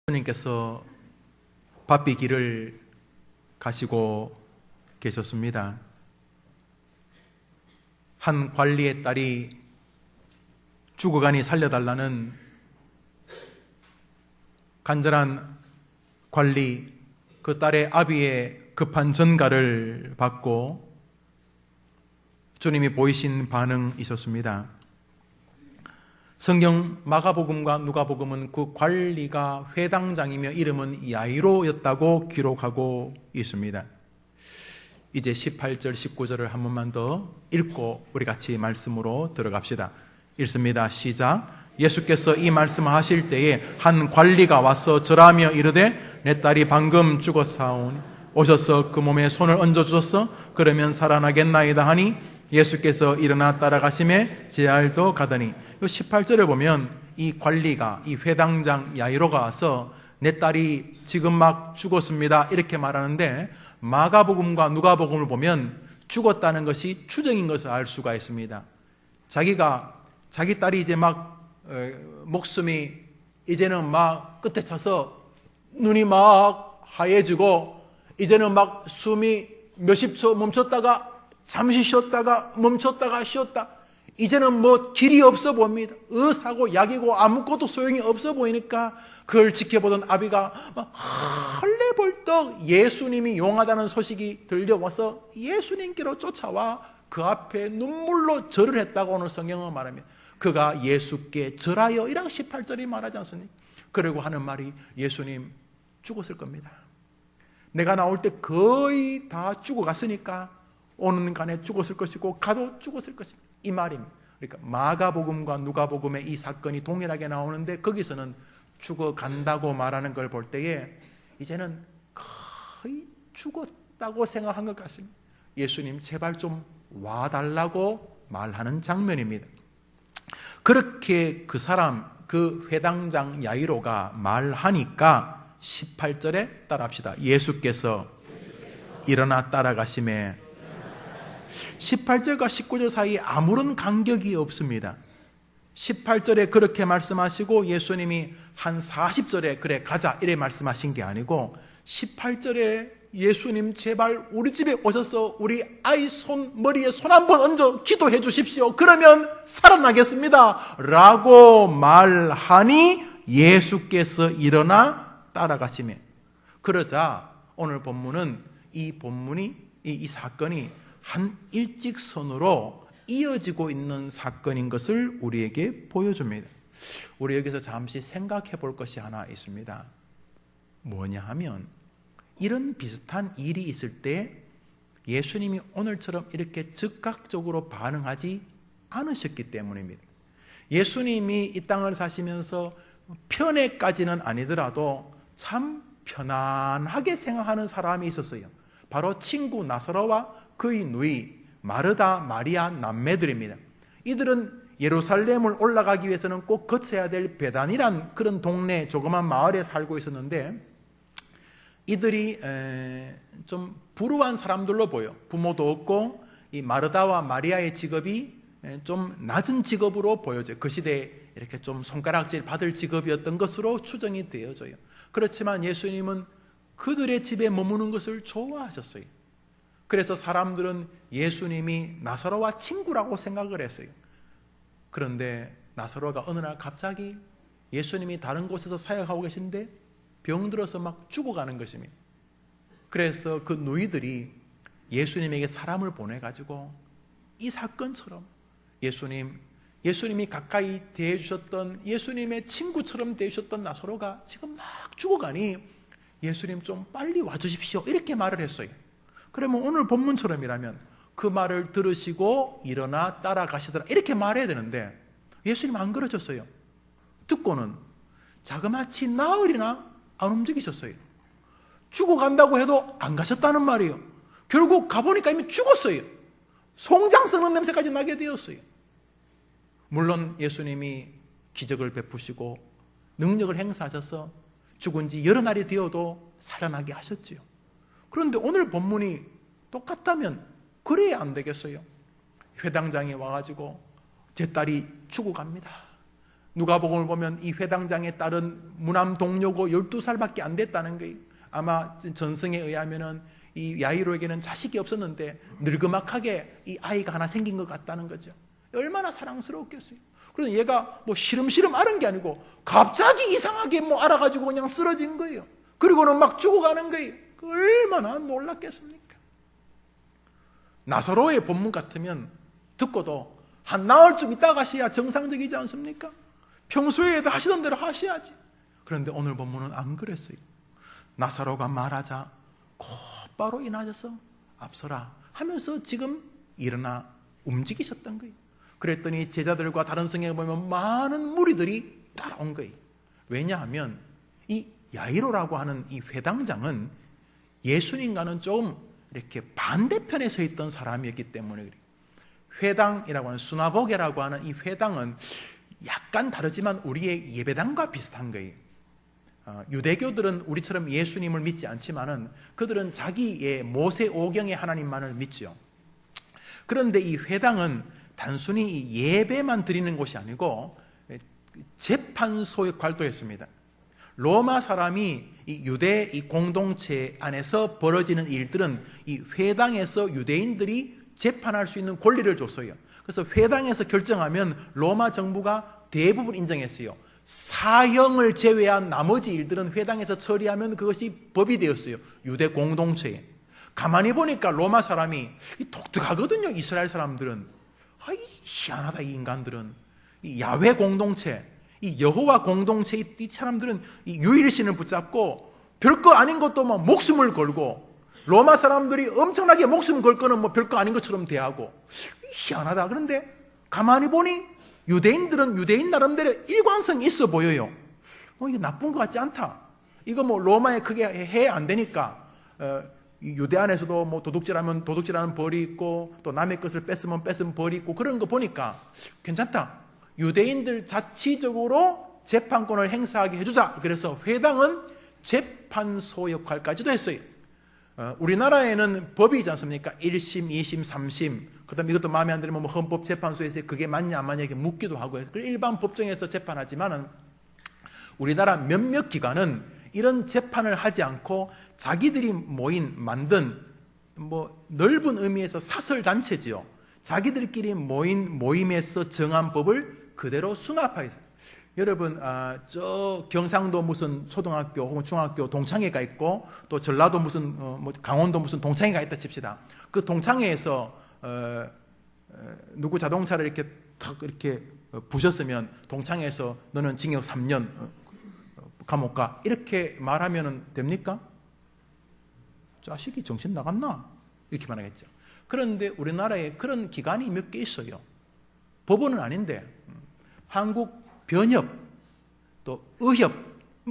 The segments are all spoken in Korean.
님께서 바삐 길을 가시고 계셨습니다. 한 관리의 딸이 죽어가니 살려달라는 간절한 관리, 그 딸의 아비의 급한 전가를 받고 주님이 보이신 반응이 있었습니다. 성경 마가복음과 누가복음은 그 관리가 회당장이며 이름은 야이로였다고 기록하고 있습니다. 이제 18절, 19절을 한 번만 더 읽고 우리 같이 말씀으로 들어갑시다. 읽습니다. 시작. 예수께서 이 말씀을 하실 때에 한 관리가 와서 절하며 이르되 내 딸이 방금 죽었사오니 오셔서 그 몸에 손을 얹어주소서. 그러면 살아나겠나이다 하니 예수께서 일어나 따라가시매 제알도 가더니, 18절에 보면 이 관리가, 이 회당장 야이로가 와서 내 딸이 지금 막 죽었습니다 이렇게 말하는데, 마가복음과 누가복음을 보면 죽었다는 것이 추정인 것을 알 수가 있습니다. 자기 딸이 이제 막 목숨이 이제는 막 끝에 차서 눈이 막 하얘지고 이제는 막 숨이 몇십 초 멈췄다가 잠시 쉬었다가 멈췄다가 쉬었다, 이제는 뭐 길이 없어 보입니다. 의사고 약이고 아무것도 소용이 없어 보이니까 그걸 지켜보던 아비가 막 헐레벌떡 예수님이 용하다는 소식이 들려와서 예수님께로 쫓아와 그 앞에 눈물로 절을 했다고 오늘 성경은 말합니다. 그가 예수께 절하여 1장 18절이 말하지 않습니까? 그리고 하는 말이 예수님 죽었을 겁니다. 내가 나올 때 거의 다 죽어갔으니까 오는 간에 죽었을 것이고 가도 죽었을 것입니다. 이 말입니다. 그러니까 마가복음과 누가복음의 이 사건이 동일하게 나오는데 거기서는 죽어간다고 말하는 걸 볼 때에 이제는 거의 죽었다고 생각한 것 같습니다. 예수님 제발 좀 와달라고 말하는 장면입니다. 그렇게 그 사람, 그 회당장 야이로가 말하니까 18절에 따라합시다. 예수께서 일어나 따라가시매, 18절과 19절 사이에 아무런 간격이 없습니다. 18절에 그렇게 말씀하시고 예수님이 한 40절에 그래 가자 이래 말씀하신 게 아니고 18절에 예수님 제발 우리 집에 오셔서 우리 아이 머리에 손 한번 얹어 기도해 주십시오. 그러면 살아나겠습니다 라고 말하니 예수께서 일어나 따라가시매, 그러자 오늘 본문은 이 사건이 한 일직선으로 이어지고 있는 사건인 것을 우리에게 보여줍니다. 우리 여기서 잠시 생각해 볼 것이 하나 있습니다. 뭐냐 하면 이런 비슷한 일이 있을 때 예수님이 오늘처럼 이렇게 즉각적으로 반응하지 않으셨기 때문입니다. 예수님이 이 땅을 사시면서 편애까지는 아니더라도 참 편안하게 생각하는 사람이 있었어요. 바로 친구 나사로와 그의 누이 마르다, 마리아 남매들입니다. 이들은 예루살렘을 올라가기 위해서는 꼭 거쳐야 될 베단이란 그런 동네 조그만 마을에 살고 있었는데 이들이 좀 불우한 사람들로 보여. 부모도 없고 이 마르다와 마리아의 직업이 좀 낮은 직업으로 보여져요. 그 시대에 이렇게 좀 손가락질 받을 직업이었던 것으로 추정이 되어져요. 그렇지만 예수님은 그들의 집에 머무는 것을 좋아하셨어요. 그래서 사람들은 예수님이 나사로와 친구라고 생각을 했어요. 그런데 나사로가 어느 날 갑자기 예수님이 다른 곳에서 사역하고 계신데 병들어서 막 죽어가는 것입니다. 그래서 그 누이들이 예수님에게 사람을 보내가지고 이 사건처럼 예수님이 가까이 대해주셨던 예수님의 친구처럼 대해주셨던 나사로가 지금 막 죽어가니 예수님 좀 빨리 와주십시오 이렇게 말을 했어요. 그러면 오늘 본문처럼이라면 그 말을 들으시고 일어나 따라가시더라 이렇게 말해야 되는데 예수님 안 그러셨어요. 듣고는 자그마치 나흘이나 안 움직이셨어요. 죽어간다고 해도 안 가셨다는 말이에요. 결국 가보니까 이미 죽었어요. 송장 썩는 냄새까지 나게 되었어요. 물론 예수님이 기적을 베푸시고 능력을 행사하셔서 죽은 지 여러 날이 되어도 살아나게 하셨지요. 그런데 오늘 본문이 똑같다면 그래야 안 되겠어요. 회당장이 와가지고 제 딸이 죽어갑니다. 누가복음을 보면 이 회당장의 딸은 무남 동료고 12살밖에 안 됐다는 거예요. 아마 전승에 의하면은 이 야이로에게는 자식이 없었는데 늙음막하게 이 아이가 하나 생긴 것 같다는 거죠. 얼마나 사랑스러웠겠어요. 그래서 얘가 뭐 시름시름 앓은 게 아니고 갑자기 이상하게 뭐 알아가지고 그냥 쓰러진 거예요. 그리고는 막 죽어가는 거예요. 얼마나 놀랐겠습니까? 나사로의 본문 같으면 듣고도 한 나흘 좀 있다 가셔야 정상적이지 않습니까? 평소에도 하시던 대로 하셔야지. 그런데 오늘 본문은 안 그랬어요. 나사로가 말하자 곧바로 일어나셔서 앞서라 하면서 지금 일어나 움직이셨던 거예요. 그랬더니 제자들과 다른 성경에 보면 많은 무리들이 따라온 거예요. 왜냐하면 이 야이로라고 하는 이 회당장은 예수님과는 좀 이렇게 반대편에 서 있던 사람이었기 때문에 그래요. 회당이라고 하는 수나고게라고 하는 이 회당은 약간 다르지만 우리의 예배당과 비슷한 거예요. 유대교들은 우리처럼 예수님을 믿지 않지만은 그들은 자기의 모세 오경의 하나님만을 믿죠. 그런데 이 회당은 단순히 예배만 드리는 곳이 아니고 재판소 역할도 했습니다. 로마 사람이 이 유대 이 공동체 안에서 벌어지는 일들은 이 회당에서 유대인들이 재판할 수 있는 권리를 줬어요. 그래서 회당에서 결정하면 로마 정부가 대부분 인정했어요. 사형을 제외한 나머지 일들은 회당에서 처리하면 그것이 법이 되었어요. 유대 공동체에. 가만히 보니까 로마 사람이 독특하거든요. 이스라엘 사람들은. 희한하다. 이 인간들은. 이 야훼 공동체, 이 여호와 공동체, 이 사람들은 이 유일신을 붙잡고 별거 아닌 것도 막 목숨을 걸고, 로마 사람들이 엄청나게 목숨 걸 거는 뭐 별거 아닌 것처럼 대하고. 희한하다. 그런데 가만히 보니 유대인들은 유대인 나름대로 일관성이 있어 보여요. 이게 나쁜 것 같지 않다. 이거 뭐 로마에 크게 해 안 되니까 유대 안에서도 뭐 도둑질하면 도둑질하는 벌이 있고 또 남의 것을 뺏으면 뺏은 벌이 있고 그런 거 보니까 괜찮다. 유대인들 자치적으로 재판권을 행사하게 해주자. 그래서 회당은 재판소 역할까지도 했어요. 우리나라에는 법이 있지 않습니까? 1심, 2심, 3심. 그 다음에 이것도 마음에 안 들면 뭐 헌법재판소에서 그게 맞냐 안 맞냐 이렇게 묻기도 하고 해서 일반 법정에서 재판하지만은 우리나라 몇몇 기관은 이런 재판을 하지 않고 자기들이 만든 뭐 넓은 의미에서 사설단체지요. 자기들끼리 모임에서 정한 법을 그대로 수납하겠어요. 여러분 저 경상도 무슨 초등학교 혹은 중학교 동창회가 있고 또 전라도 무슨 뭐 강원도 무슨 동창회가 있다 칩시다. 그 동창회에서 누구 자동차를 이렇게 탁 이렇게 부셨으면 동창회에서 너는 징역 3년 감옥 가 이렇게 말하면 됩니까? 자식이 정신 나갔나? 이렇게 말하겠죠. 그런데 우리나라에 그런 기관이 몇 개 있어요. 법원은 아닌데 한국 변협, 또 의협,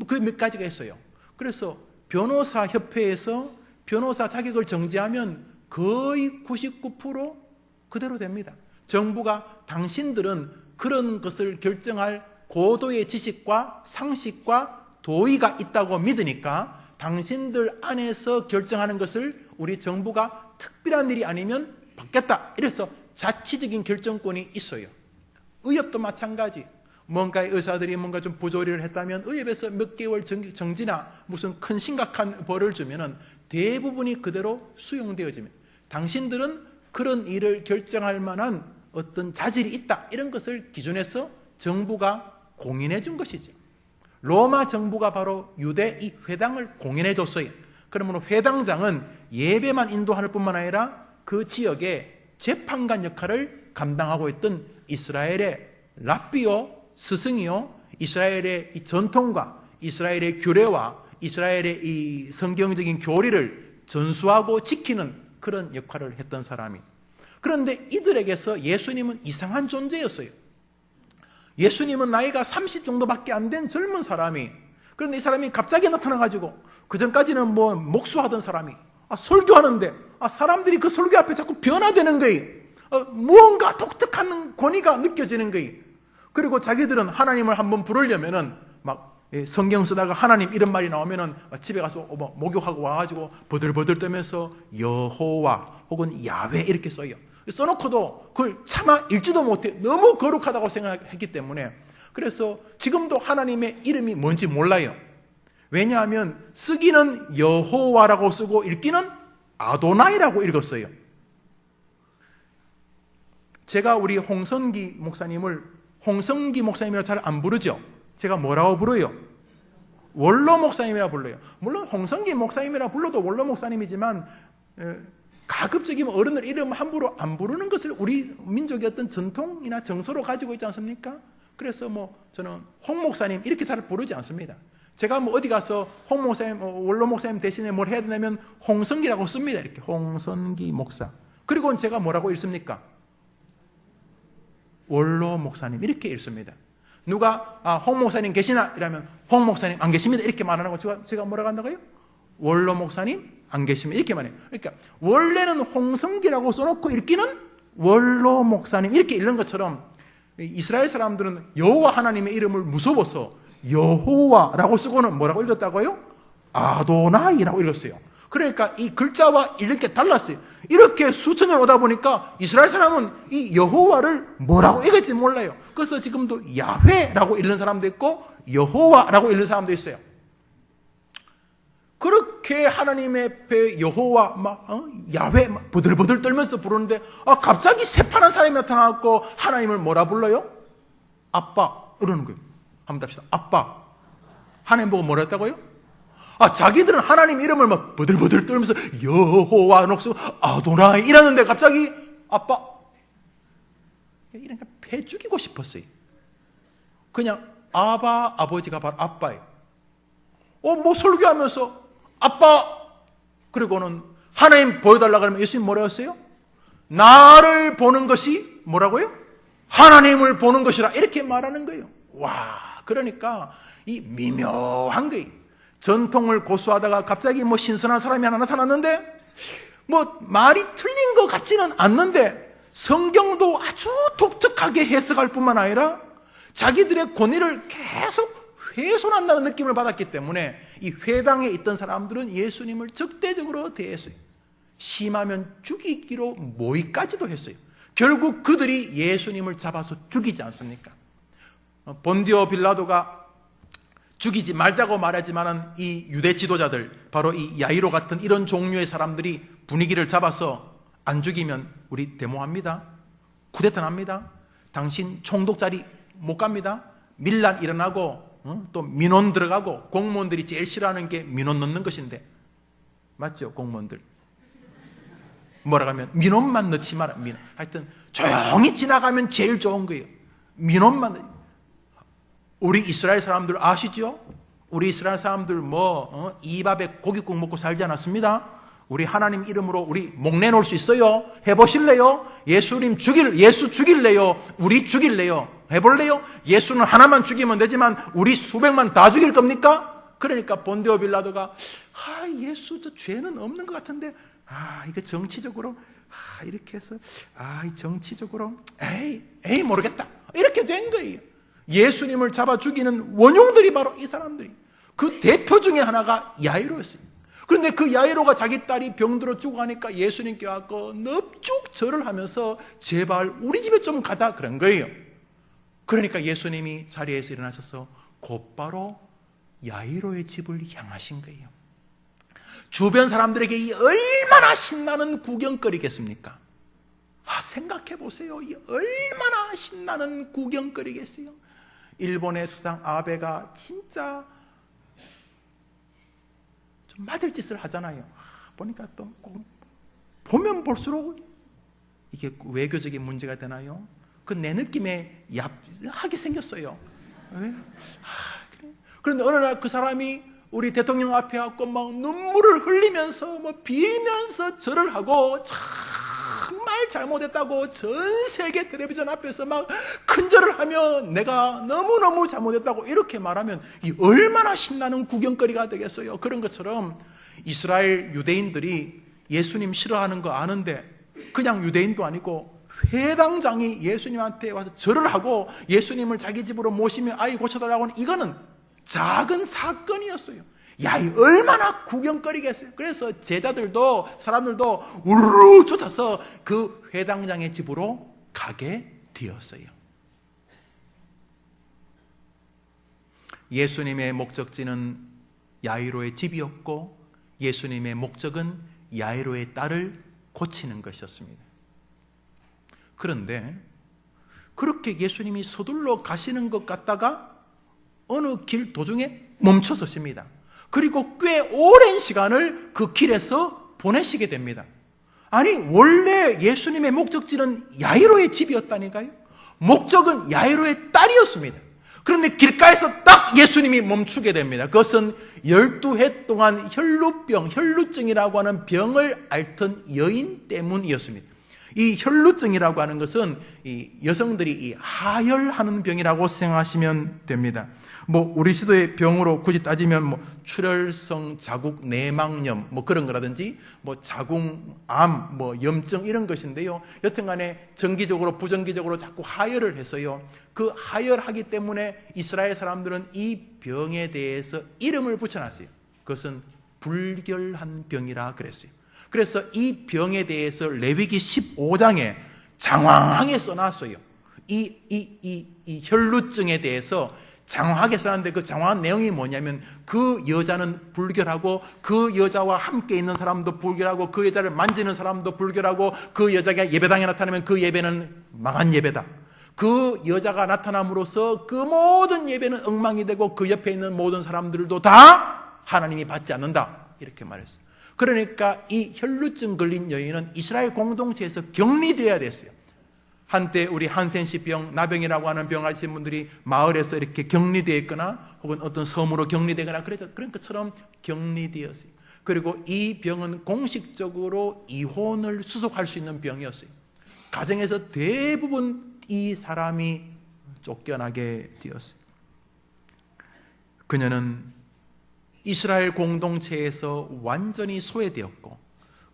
그 몇 가지가 있어요. 그래서 변호사 협회에서 변호사 자격을 정지하면 거의 99% 그대로 됩니다. 정부가 당신들은 그런 것을 결정할 고도의 지식과 상식과 도의가 있다고 믿으니까 당신들 안에서 결정하는 것을 우리 정부가 특별한 일이 아니면 받겠다. 이래서 자치적인 결정권이 있어요. 의협도 마찬가지. 뭔가 의사들이 뭔가 좀 부조리를 했다면 의협에서 몇 개월 정지나 무슨 큰 심각한 벌을 주면은 대부분이 그대로 수용되어집니다. 당신들은 그런 일을 결정할 만한 어떤 자질이 있다. 이런 것을 기준해서 정부가 공인해 준 것이죠. 로마 정부가 바로 유대 이 회당을 공인해 줬어요. 그러므로 회당장은 예배만 인도할 뿐만 아니라 그 지역의 재판관 역할을 감당하고 있던 이스라엘의 랍비요, 스승이요, 이스라엘의 이 전통과 이스라엘의 규례와 이스라엘의 이 성경적인 교리를 전수하고 지키는 그런 역할을 했던 사람이. 그런데 이들에게서 예수님은 이상한 존재였어요. 예수님은 나이가 30 정도밖에 안 된 젊은 사람이, 그런데 이 사람이 갑자기 나타나가지고 그전까지는 뭐 목수하던 사람이 설교하는데 사람들이 그 설교 앞에 자꾸 변화되는 거예요. 무언가 독특한 권위가 느껴지는 거예요. 그리고 자기들은 하나님을 한번 부르려면은 막 성경 쓰다가 하나님 이런 말이 나오면은 집에 가서 목욕하고 와가지고 버들버들 떨면서 여호와 혹은 야훼 이렇게 써요. 써놓고도 그걸 차마 읽지도 못해. 너무 거룩하다고 생각했기 때문에. 그래서 지금도 하나님의 이름이 뭔지 몰라요. 왜냐하면 쓰기는 여호와라고 쓰고 읽기는 아도나이라고 읽었어요. 제가 우리 홍성기 목사님이라고 잘 안 부르죠. 제가 뭐라고 부르요? 원로 목사님이라 불러요. 물론 홍성기 목사님이라 불러도 원로 목사님이지만 가급적이면 어른들 이름 함부로 안 부르는 것을 우리 민족의 어떤 전통이나 정서로 가지고 있지 않습니까? 그래서 저는 홍 목사님 이렇게 잘 부르지 않습니다. 제가 어디 가서 홍 목사님, 원로 목사님 대신에 뭘 해야 되냐면 홍성기라고 씁니다. 이렇게 홍성기 목사. 그리고 제가 뭐라고 읽습니까? 원로 목사님 이렇게 읽습니다. 누가 홍 목사님 계시나? 이러면 홍 목사님 안 계십니다. 이렇게 말하는 거 제가 뭐라고 한다고요? 원로 목사님 안 계시면 이렇게 말해요. 그러니까 원래는 홍성기라고 써놓고 읽기는 원로 목사님 이렇게 읽는 것처럼 이스라엘 사람들은 여호와 하나님의 이름을 무서워서 여호와라고 쓰고는 뭐라고 읽었다고요? 아도나이라고 읽었어요. 그러니까 이 글자와 읽는 게 달랐어요. 이렇게 수천 년 오다 보니까 이스라엘 사람은 이 여호와를 뭐라고 읽을지 몰라요. 그래서 지금도 야훼라고 읽는 사람도 있고 여호와라고 읽는 사람도 있어요. 그렇게 하나님의 앞에 여호와 야훼 부들부들 떨면서 부르는데 갑자기 새파란 사람이 나타나고 하나님을 뭐라 불러요? 아빠 이러는 거예요. 한번 답시다. 아빠. 하나님 보고 뭐라 했다고요? 자기들은 하나님 이름을 막 부들부들 떨면서 여호와 녹수 아도나이 이러는데 갑자기 아빠 이런 거 패 죽이고 싶었어요. 그냥 아버지가 바로 아빠예요. 설교하면서 아빠 그리고는 하나님 보여달라고 하면 예수님 뭐라고 했어요? 나를 보는 것이 뭐라고요? 하나님을 보는 것이라 이렇게 말하는 거예요. 그러니까 이 미묘한 거예요. 전통을 고수하다가 갑자기 신선한 사람이 하나 나타났는데 말이 틀린 것 같지는 않는데 성경도 아주 독특하게 해석할 뿐만 아니라 자기들의 권위를 계속 훼손한다는 느낌을 받았기 때문에 이 회당에 있던 사람들은 예수님을 적대적으로 대했어요. 심하면 죽이기로 모의까지도 했어요. 결국 그들이 예수님을 잡아서 죽이지 않습니까? 본디오 빌라도가 죽이지 말자고 말하지만은 이 유대 지도자들, 바로 이 야이로 같은 이런 종류의 사람들이 분위기를 잡아서 안 죽이면 우리 데모합니다. 쿠데타 납니다. 당신 총독 자리 못 갑니다. 밀란 일어나고 또 민원 들어가고 공무원들이 제일 싫어하는 게 민원 넣는 것인데 맞죠? 공무원들 뭐라고 하면 민원만 넣지 마라. 하여튼 조용히 지나가면 제일 좋은 거예요. 민원만. 우리 이스라엘 사람들 아시죠? 우리 이스라엘 사람들 이 밥에 고깃국 먹고 살지 않았습니다. 우리 하나님 이름으로 우리 목 내놓을 수 있어요? 해보실래요? 예수 죽일래요? 우리 죽일래요? 해볼래요? 예수는 하나만 죽이면 되지만 우리 수백만 다 죽일 겁니까? 그러니까 본디오 빌라도가 예수 저 죄는 없는 것 같은데 이거 정치적으로 이렇게 해서 정치적으로 에이 모르겠다 이렇게 된 거예요. 예수님을 잡아 죽이는 원흉들이 바로 이 사람들이. 그 대표 중에 하나가 야이로였어요. 그런데 그 야이로가 자기 딸이 병들어 죽어가니까 예수님께 와서 넙죽 절을 하면서 제발 우리 집에 좀 가자 그런 거예요. 그러니까 예수님이 자리에서 일어나셔서 곧바로 야이로의 집을 향하신 거예요. 주변 사람들에게 이 얼마나 신나는 구경거리겠습니까? 생각해 보세요. 이 얼마나 신나는 구경거리겠어요. 일본의 수상 아베가 진짜 좀 맞을 짓을 하잖아요. 보니까 또 보면 볼수록 이게 외교적인 문제가 되나요? 내 느낌에 얍하게 생겼어요. 왜? 그래. 그런데 어느 날 그 사람이 우리 대통령 앞에 와서 막 눈물을 흘리면서 빌면서 절을 하고 정말 잘못했다고 전 세계 텔레비전 앞에서 막 큰절을 하며 내가 너무너무 잘못했다고 이렇게 말하면 이 얼마나 신나는 구경거리가 되겠어요. 그런 것처럼 이스라엘 유대인들이 예수님 싫어하는 거 아는데 그냥 유대인도 아니고 회당장이 예수님한테 와서 절을 하고 예수님을 자기 집으로 모시며 아이 고쳐달라고 하는 이거는 작은 사건이었어요. 이 얼마나 구경거리겠어요. 그래서 제자들도 사람들도 우르르 쫓아서 그 회당장의 집으로 가게 되었어요. 예수님의 목적지는 야이로의 집이었고 예수님의 목적은 야이로의 딸을 고치는 것이었습니다. 그런데 그렇게 예수님이 서둘러 가시는 것 같다가 어느 길 도중에 멈춰서십니다. 그리고 꽤 오랜 시간을 그 길에서 보내시게 됩니다. 아니, 원래 예수님의 목적지는 야이로의 집이었다니까요. 목적은 야이로의 딸이었습니다. 그런데 길가에서 딱 예수님이 멈추게 됩니다. 그것은 12해 동안 혈루증이라고 하는 병을 앓던 여인 때문이었습니다. 이 혈루증이라고 하는 것은 이 여성들이 이 하혈하는 병이라고 생각하시면 됩니다. 우리 시대의 병으로 굳이 따지면 출혈성 자국 내막염 그런 거라든지 자궁암 염증 이런 것인데요. 여튼간에 정기적으로 부정기적으로 자꾸 하혈을 해서요. 그 하혈하기 때문에 이스라엘 사람들은 이 병에 대해서 이름을 붙여놨어요. 그것은 불결한 병이라 그랬어요. 그래서 이 병에 대해서 레위기 15장에 장황하게 써놨어요. 이 혈루증에 대해서 장황하게 써놨는데 그 장황한 내용이 뭐냐면 그 여자는 불결하고 그 여자와 함께 있는 사람도 불결하고 그 여자를 만지는 사람도 불결하고 그 여자가 예배당에 나타나면 그 예배는 망한 예배다. 그 여자가 나타남으로써 그 모든 예배는 엉망이 되고 그 옆에 있는 모든 사람들도 다 하나님이 받지 않는다. 이렇게 말했어요. 그러니까 이 혈루증 걸린 여인은 이스라엘 공동체에서 격리되어야 됐어요. 한때 우리 한센시병, 나병이라고 하는 병 앓으신 분들이 마을에서 이렇게 격리되어 있거나 혹은 어떤 섬으로 격리되거나 그런 것처럼 격리되었어요. 그리고 이 병은 공식적으로 이혼을 수속할 수 있는 병이었어요. 가정에서 대부분 이 사람이 쫓겨나게 되었어요. 그녀는 이스라엘 공동체에서 완전히 소외되었고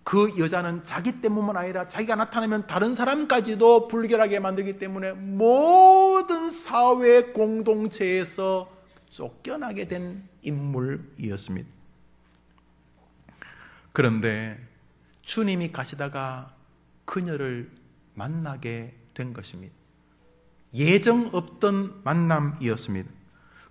그 여자는 자기 때문만 아니라 자기가 나타나면 다른 사람까지도 불결하게 만들기 때문에 모든 사회 공동체에서 쫓겨나게 된 인물이었습니다. 그런데 주님이 가시다가 그녀를 만나게 된 것입니다. 예정 없던 만남이었습니다.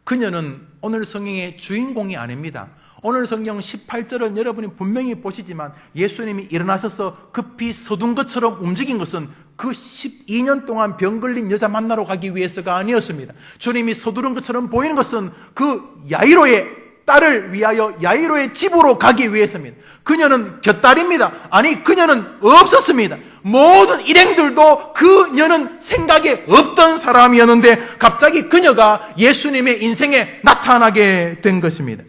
그녀는 오늘 성경의 주인공이 아닙니다. 오늘 성경 18절은 여러분이 분명히 보시지만 예수님이 일어나셔서 급히 서둔 것처럼 움직인 것은 그 12년 동안 병 걸린 여자 만나러 가기 위해서가 아니었습니다. 주님이 서두른 것처럼 보이는 것은 그 야이로의 딸을 위하여 야이로의 집으로 가기 위해서입니다. 그녀는 곁딸입니다. 아니, 그녀는 없었습니다. 모든 일행들도 그녀는 생각에 없던 사람이었는데 갑자기 그녀가 예수님의 인생에 나타나게 된 것입니다.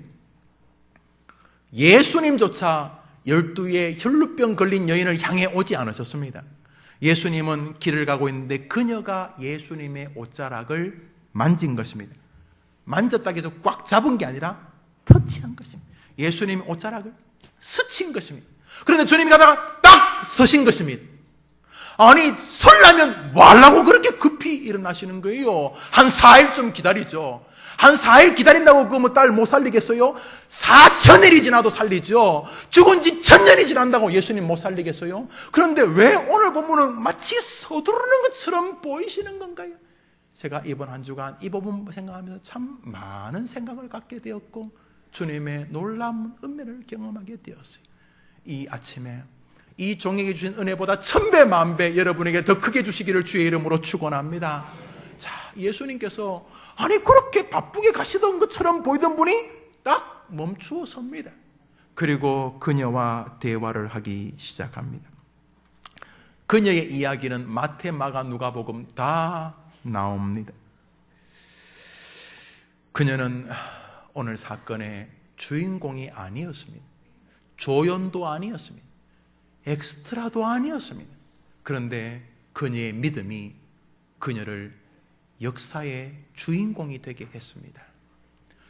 예수님조차 12의 혈루병 걸린 여인을 향해 오지 않으셨습니다. 예수님은 길을 가고 있는데 그녀가 예수님의 옷자락을 만진 것입니다. 만졌다고 해서 꽉 잡은 게 아니라 터치한 것입니다. 예수님의 옷자락을 스친 것입니다. 그런데 주님이 가다가 딱 서신 것입니다. 아니, 설라면 뭐 하려고 그렇게 급히 일어나시는 거예요? 한 4일 좀 기다리죠. 한 4일 기다린다고 그 딸 못 살리겠어요? 4천일이 지나도 살리죠. 죽은 지 1000년이 지난다고 예수님 못 살리겠어요? 그런데 왜 오늘 보면은 마치 서두르는 것처럼 보이시는 건가요? 제가 이번 한 주간 이 부분 생각하면서 참 많은 생각을 갖게 되었고 주님의 놀라운 은혜를 경험하게 되었어요. 이 아침에 이 종에게 주신 은혜보다 1000배 만배 여러분에게 더 크게 주시기를 주의 이름으로 축원합니다. 자, 예수님께서 아니 그렇게 바쁘게 가시던 것처럼 보이던 분이 딱 멈추어 섭니다. 그리고 그녀와 대화를 하기 시작합니다. 그녀의 이야기는 마태, 마가, 누가복음 다 나옵니다. 그녀는 오늘 사건의 주인공이 아니었습니다. 조연도 아니었습니다. 엑스트라도 아니었습니다. 그런데 그녀의 믿음이 그녀를 역사의 주인공이 되게 했습니다.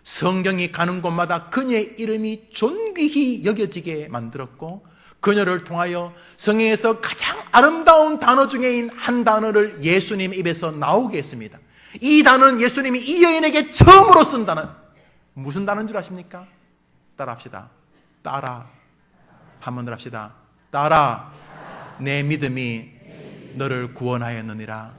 성경이 가는 곳마다 그녀의 이름이 존귀히 여겨지게 만들었고 그녀를 통하여 성경에서 가장 아름다운 단어 중에 한 단어를 예수님 입에서 나오게 했습니다. 이 단어는 예수님이 이 여인에게 처음으로 쓴 단어. 무슨 단어인 줄 아십니까? 따라합시다. 따라. 한 번 더 합시다. 따라. 내 믿음이 너를 구원하였느니라.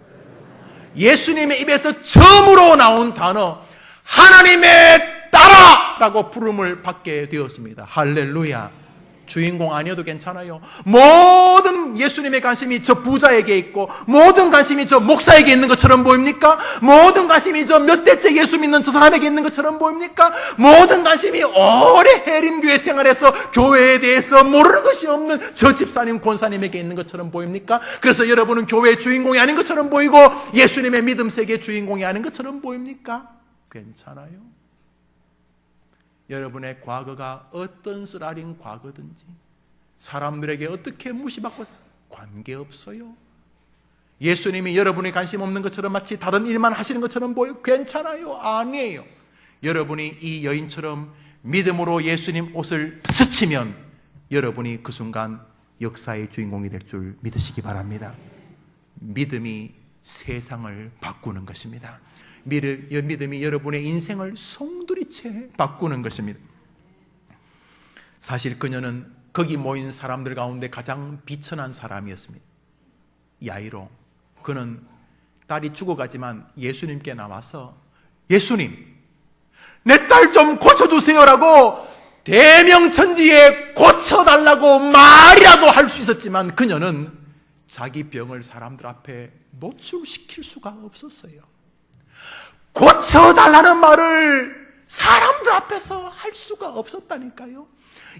예수님의 입에서 처음으로 나온 단어. 하나님의 딸아라고 부름을 받게 되었습니다. 할렐루야. 주인공 아니어도 괜찮아요. 모든 예수님의 관심이 저 부자에게 있고 모든 관심이 저 목사에게 있는 것처럼 보입니까? 모든 관심이 저 몇 대째 예수 믿는 저 사람에게 있는 것처럼 보입니까? 모든 관심이 오래 해림교회 생활에서 교회에 대해서 모르는 것이 없는 저 집사님 권사님에게 있는 것처럼 보입니까? 그래서 여러분은 교회의 주인공이 아닌 것처럼 보이고 예수님의 믿음 세계의 주인공이 아닌 것처럼 보입니까? 괜찮아요. 여러분의 과거가 어떤 쓰라린 과거든지 사람들에게 어떻게 무시받고 관계없어요. 예수님이 여러분이 관심 없는 것처럼 마치 다른 일만 하시는 것처럼 보여 괜찮아요. 아니에요. 여러분이 이 여인처럼 믿음으로 예수님 옷을 스치면 여러분이 그 순간 역사의 주인공이 될 줄 믿으시기 바랍니다. 믿음이 세상을 바꾸는 것입니다. 믿음이 여러분의 인생을 송두리째 바꾸는 것입니다. 사실 그녀는 거기 모인 사람들 가운데 가장 비천한 사람이었습니다. 야이로. 그는 딸이 죽어가지만 예수님께 나와서 예수님, 내 딸 좀 고쳐주세요라고 대명천지에 고쳐달라고 말이라도 할 수 있었지만 그녀는 자기 병을 사람들 앞에 노출시킬 수가 없었어요. 고쳐달라는 말을 사람들 앞에서 할 수가 없었다니까요.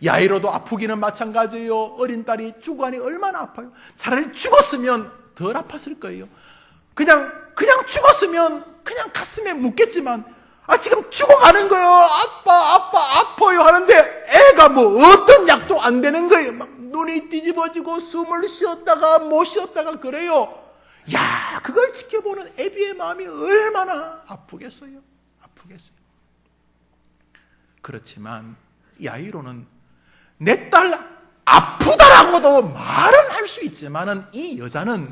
야이로도 아프기는 마찬가지예요. 어린 딸이 죽어가니 얼마나 아파요. 차라리 죽었으면 덜 아팠을 거예요. 그냥 죽었으면 그냥 가슴에 묻겠지만 지금 죽어가는 거예요. 아파요 하는데 애가 뭐 어떤 약도 안 되는 거예요. 막 눈이 뒤집어지고 숨을 쉬었다가 못 쉬었다가 그래요. 야, 그걸 지켜보는 애비의 마음이 얼마나 아프겠어요. 그렇지만 야이로는 내 딸 아프다라고도 말은 할 수 있지만은 이 여자는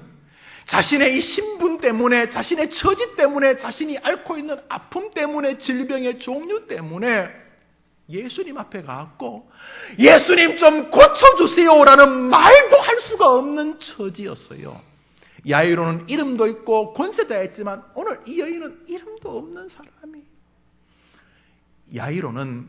자신의 이 신분 때문에, 자신의 처지 때문에, 자신이 앓고 있는 아픔 때문에, 질병의 종류 때문에 예수님 앞에 가고 예수님 좀 고쳐주세요라는 말도 할 수가 없는 처지였어요. 야이로는 이름도 있고 권세자였지만 오늘 이 여인은 이름도 없는 사람이에요. 야이로는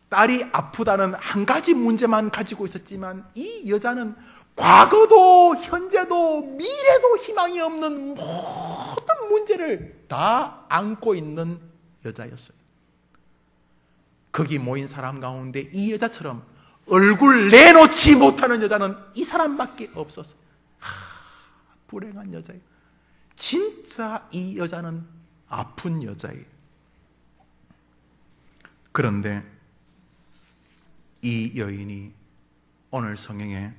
딸이 아프다는 한 가지 문제만 가지고 있었지만 이 여자는 과거도 현재도 미래도 희망이 없는 모든 문제를 다 안고 있는 여자였어요. 거기 모인 사람 가운데 이 여자처럼 얼굴 내놓지 못하는 여자는 이 사람밖에 없었어요. 불행한 여자예요. 진짜 이 여자는 아픈 여자예요. 그런데 이 여인이 오늘 성경에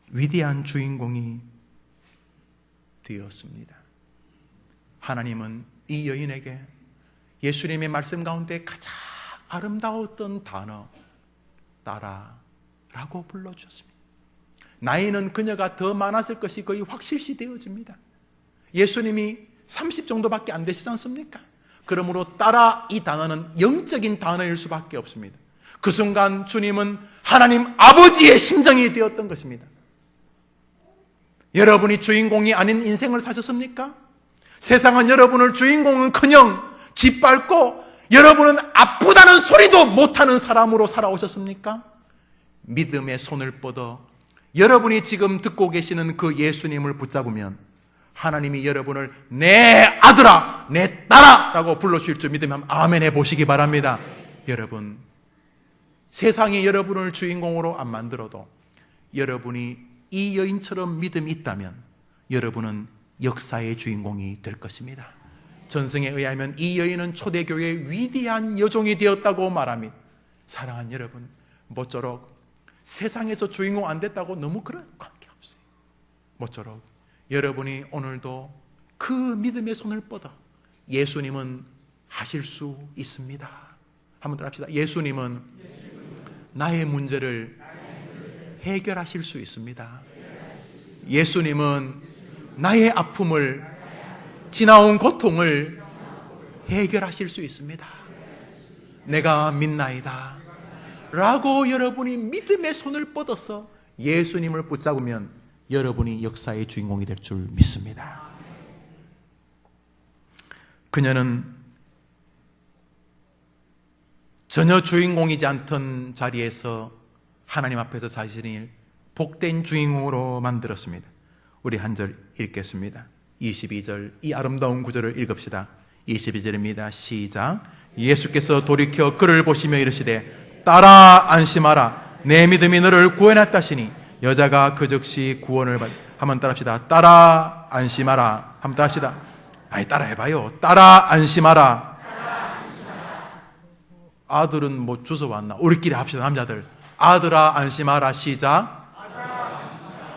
위대한 주인공이 되었습니다. 하나님은 이 여인에게 예수님의 말씀 가운데 가장 아름다웠던 단어 딸아라고 불러주셨습니다. 나이는 그녀가 더 많았을 것이 거의 확실시 되어집니다. 예수님이 30 정도밖에 안 되시지 않습니까? 그러므로 딸아 이 단어는 영적인 단어일 수밖에 없습니다. 그 순간 주님은 하나님 아버지의 심정이 되었던 것입니다. 여러분이 주인공이 아닌 인생을 사셨습니까? 세상은 여러분을 주인공은커녕 짓밟고 여러분은 아프다는 소리도 못하는 사람으로 살아오셨습니까? 믿음의 손을 뻗어 여러분이 지금 듣고 계시는 그 예수님을 붙잡으면 하나님이 여러분을 내 아들아, 내 딸아 라고 불러주실 줄 믿으면 아멘 해보시기 바랍니다. 여러분, 세상이 여러분을 주인공으로 안 만들어도 여러분이 이 여인처럼 믿음이 있다면 여러분은 역사의 주인공이 될 것입니다. 전승에 의하면 이 여인은 초대교회의 위대한 여종이 되었다고 말합니다. 사랑하는 여러분, 모쪼록 세상에서 주인공 안 됐다고 너무 그런 관계없어요. 모쪼록 여러분이 오늘도 그 믿음의 손을 뻗어 예수님은 하실 수 있습니다. 한번 더 합시다. 예수님은 나의 문제를 해결하실 수 있습니다. 예수님은 나의 아픔을, 지나온 고통을 해결하실 수 있습니다. 내가 믿나이다 라고 여러분이 믿음의 손을 뻗어서 예수님을 붙잡으면 여러분이 역사의 주인공이 될 줄 믿습니다. 그녀는 전혀 주인공이지 않던 자리에서 하나님 앞에서 자신을 복된 주인공으로 만들었습니다. 우리 한 절 읽겠습니다. 22절 이 아름다운 구절을 읽읍시다. 22절입니다. 시작. 예수께서 돌이켜 그를 보시며 이르시되 딸아 안심하라 내 믿음이 너를 구원했다시니 여자가 그 즉시 구원을 한번 따라합시다. 딸아 안심하라 한번 따라합시다. 아이 따라 해봐요. 딸아 안심하라. 아들은 뭐 주워 왔나? 우리끼리 합시다. 남자들 아들아 안심하라. 시작.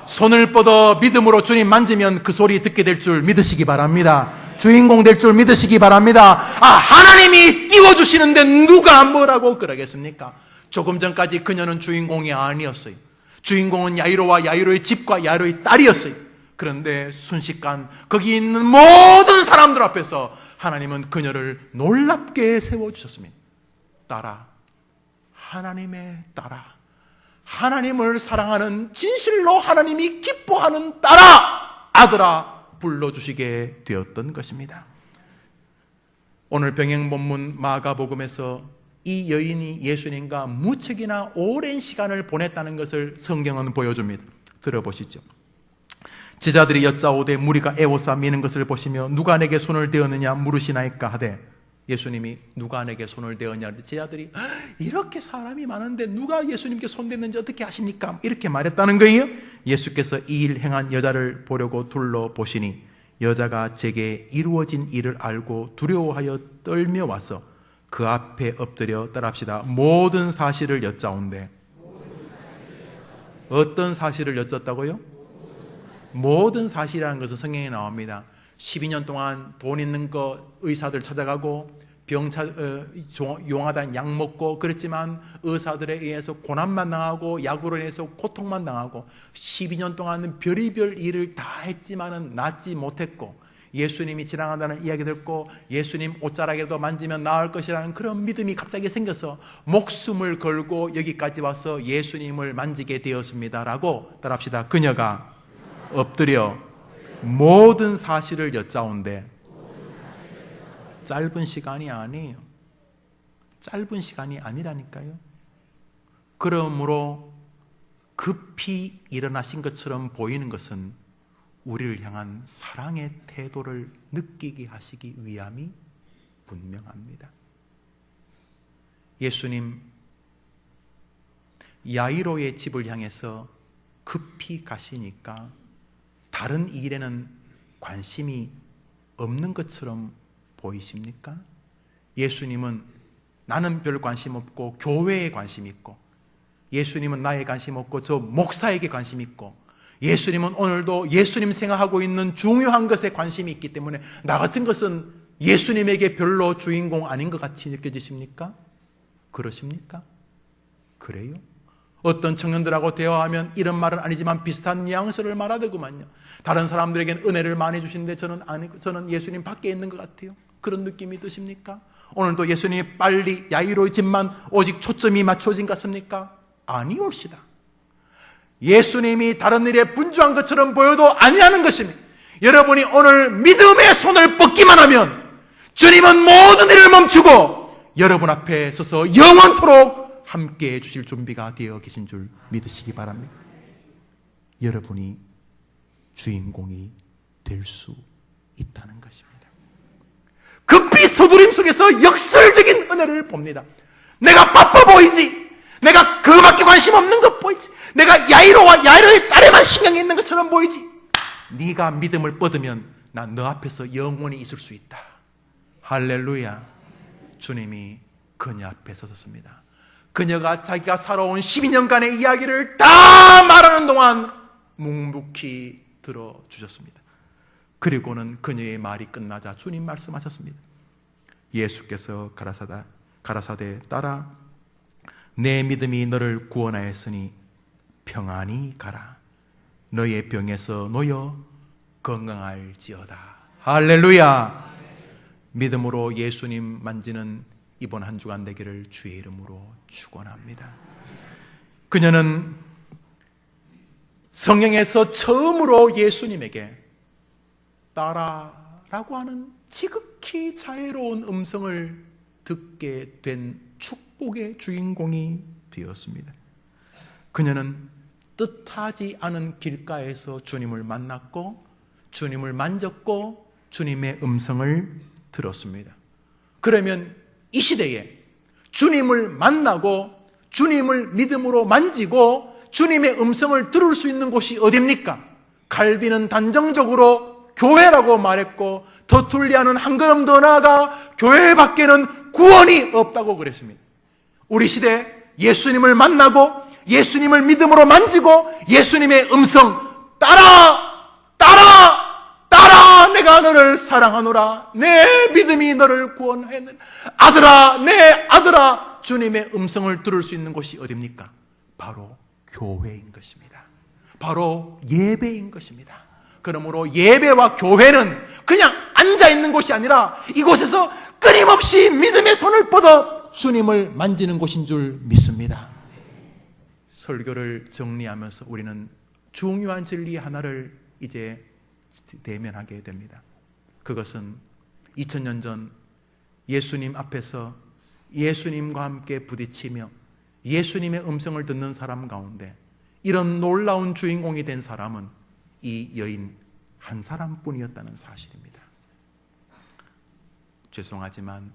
손을 뻗어 믿음으로 주님 만지면 그 소리 듣게 될 줄 믿으시기 바랍니다. 주인공 될 줄 믿으시기 바랍니다. 하나님이 띄워주시는데 누가 뭐라고 그러겠습니까? 조금 전까지 그녀는 주인공이 아니었어요. 주인공은 야이로와 야이로의 집과 야이로의 딸이었어요. 그런데 순식간 거기 있는 모든 사람들 앞에서 하나님은 그녀를 놀랍게 세워주셨습니다. 딸아, 하나님의 딸아, 하나님을 사랑하는 진실로 하나님이 기뻐하는 딸아, 아들아 불러주시게 되었던 것입니다. 오늘 병행 본문 마가복음에서 이 여인이 예수님과 무척이나 오랜 시간을 보냈다는 것을 성경은 보여줍니다. 들어보시죠. 제자들이 여짜오되 무리가 애워싸 미는 것을 보시며 누가 내게 손을 대었느냐 물으시나이까 하되, 예수님이 누가 내게 손을 대었냐, 제자들이 이렇게 사람이 많은데 누가 예수님께 손 댔는지 어떻게 아십니까? 이렇게 말했다는 거예요. 예수께서 이 일 행한 여자를 보려고 둘러보시니 여자가 제게 이루어진 일을 알고 두려워하여 떨며 와서 그 앞에 엎드려 따라합시다. 모든 사실을 여짜온대. 어떤 사실을 여쭙다고요? 모든 사실이라는 것은 성경에 나옵니다. 12년 동안 돈 있는 거 의사들 찾아가고 용하다는 약 먹고 그랬지만 의사들에 의해서 고난만 당하고 약으로 인해서 고통만 당하고 12년 동안은 별의별 일을 다 했지만은 낫지 못했고, 예수님이 지나간다는 이야기 듣고 예수님 옷자락이라도 만지면 나을 것이라는 그런 믿음이 갑자기 생겨서 목숨을 걸고 여기까지 와서 예수님을 만지게 되었습니다라고 따라합시다. 그녀가 엎드려 모든 사실을 여짜온대. 짧은 시간이 아니에요. 짧은 시간이 아니라니까요. 그러므로 급히 일어나신 것처럼 보이는 것은 우리를 향한 사랑의 태도를 느끼게 하시기 위함이 분명합니다. 예수님 야이로의 집을 향해서 급히 가시니까 다른 일에는 관심이 없는 것처럼 보이십니까? 예수님은 나는 별 관심 없고 교회에 관심 있고, 예수님은 나에 관심 없고 저 목사에게 관심 있고, 예수님은 오늘도 예수님 생각하고 있는 중요한 것에 관심이 있기 때문에 나 같은 것은 예수님에게 별로 주인공 아닌 것 같이 느껴지십니까? 그러십니까? 그래요? 어떤 청년들하고 대화하면 이런 말은 아니지만 비슷한 뉘앙스를 말하더구만요. 다른 사람들에게는 은혜를 많이 주시는데 저는 예수님 밖에 있는 것 같아요. 그런 느낌이 드십니까? 오늘도 예수님이 빨리 야이로의 집만 오직 초점이 맞춰진 것 같습니까? 아니올시다. 예수님이 다른 일에 분주한 것처럼 보여도 아니라는 것입니다. 여러분이 오늘 믿음의 손을 뻗기만 하면 주님은 모든 일을 멈추고 여러분 앞에 서서 영원토록 함께 해주실 준비가 되어 계신 줄 믿으시기 바랍니다. 여러분이 주인공이 될 수 있다는 것입니다. 급히 서두림 속에서 역설적인 은혜를 봅니다. 내가 바빠 보이지, 내가 그밖에 관심 없는 것 보이지, 내가 야이로와 야이로의 딸에만 신경이 있는 것처럼 보이지, 네가 믿음을 뻗으면 난 너 앞에서 영원히 있을 수 있다. 할렐루야. 주님이 그녀 앞에 서셨습니다. 그녀가 자기가 살아온 12년간의 이야기를 다 말하는 동안 묵묵히 들어주셨습니다. 그리고는 그녀의 말이 끝나자 주님 말씀하셨습니다. 예수께서 가라사대 딸아, 내 믿음이 너를 구원하였으니 평안히 가라. 너의 병에서 놓여 건강할지어다. 할렐루야. 믿음으로 예수님 만지는 이번 한 주간 되기를 주의 이름으로 축원합니다. 그녀는 성경에서 처음으로 예수님에게 딸아라고 하는 지극히 자애로운 음성을 듣게 된 축복의 주인공이 되었습니다. 그녀는 뜻하지 않은 길가에서 주님을 만났고 주님을 만졌고 주님의 음성을 들었습니다. 그러면 이 시대에 주님을 만나고 주님을 믿음으로 만지고 주님의 음성을 들을 수 있는 곳이 어디입니까? 칼빈은 단정적으로 교회라고 말했고 터툴리아는 한 걸음 더 나아가 교회밖에는 구원이 없다고 그랬습니다. 우리 시대 예수님을 만나고 예수님을 믿음으로 만지고 예수님의 음성 따라 내가 너를 사랑하노라 내 믿음이 너를 구원하였느니라 아들아 내 아들아 주님의 음성을 들을 수 있는 곳이 어디입니까? 바로 교회인 것입니다. 바로 예배인 것입니다. 그러므로 예배와 교회는 그냥 앉아있는 곳이 아니라 이곳에서 끊임없이 믿음의 손을 뻗어 주님을 만지는 곳인 줄 믿습니다. 설교를 정리하면서 우리는 중요한 진리 하나를 이제 대면하게 됩니다. 그것은 2000년 전 예수님 앞에서 예수님과 함께 부딪히며 예수님의 음성을 듣는 사람 가운데 이런 놀라운 주인공이 된 사람은 이 여인 한 사람뿐이었다는 사실입니다. 죄송하지만